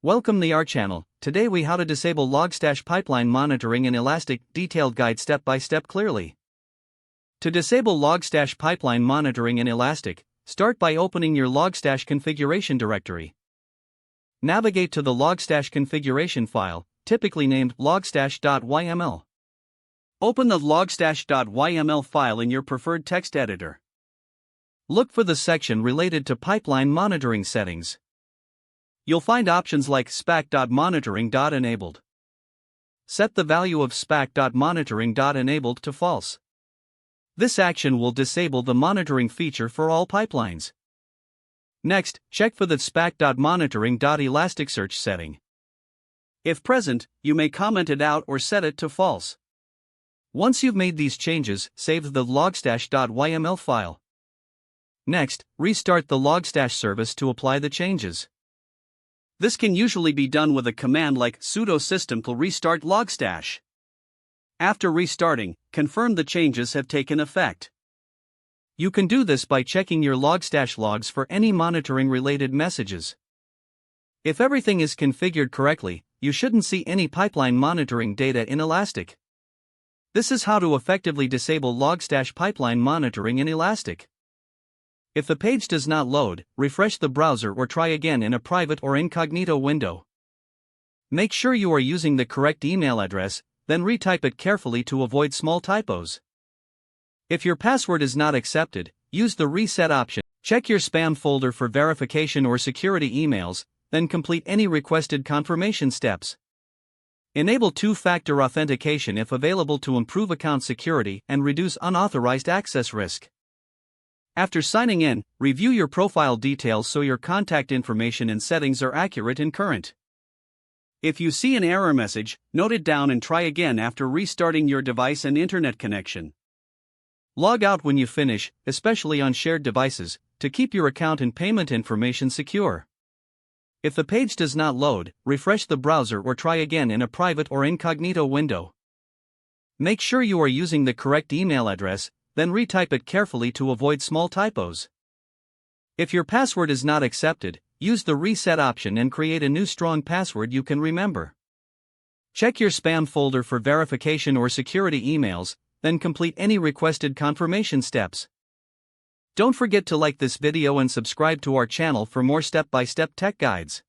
Welcome to our channel. Today we how to disable Logstash pipeline monitoring in Elastic, detailed guide step by step clearly. To disable Logstash pipeline monitoring in Elastic, start by opening your Logstash configuration directory. Navigate to the Logstash configuration file, typically named logstash.yml. Open the logstash.yml file in your preferred text editor. Look for the section related to pipeline monitoring settings. You'll find options like spac.monitoring.enabled. Set the value of spac.monitoring.enabled to false. This action will disable the monitoring feature for all pipelines. Next, check for the spac.monitoring.elasticsearch setting. If present, you may comment it out or set it to false. Once you've made these changes, save the logstash.yml file. Next, restart the Logstash service to apply the changes. This can usually be done with a command like sudo systemcll restart Logstash. After restarting, confirm the changes have taken effect. You can do this by checking your Logstash logs for any monitoring-related messages. If everything is configured correctly, you shouldn't see any pipeline monitoring data in Elastic. This is how to effectively disable Logstash pipeline monitoring in Elastic. If the page does not load, refresh the browser or try again in a private or incognito window. Make sure you are using the correct email address, then retype it carefully to avoid small typos. If your password is not accepted, use the reset option. Check your spam folder for verification or security emails, then complete any requested confirmation steps. Enable two-factor authentication if available to improve account security and reduce unauthorized access risk. After signing in, review your profile details so your contact information and settings are accurate and current. If you see an error message, note it down and try again after restarting your device and internet connection. Log out when you finish, especially on shared devices, to keep your account and payment information secure. If the page does not load, refresh the browser or try again in a private or incognito window. Make sure you are using the correct email address, then retype it carefully to avoid small typos. If your password is not accepted, use the reset option and create a new strong password you can remember. Check your spam folder for verification or security emails, then complete any requested confirmation steps. Don't forget to like this video and subscribe to our channel for more step-by-step tech guides.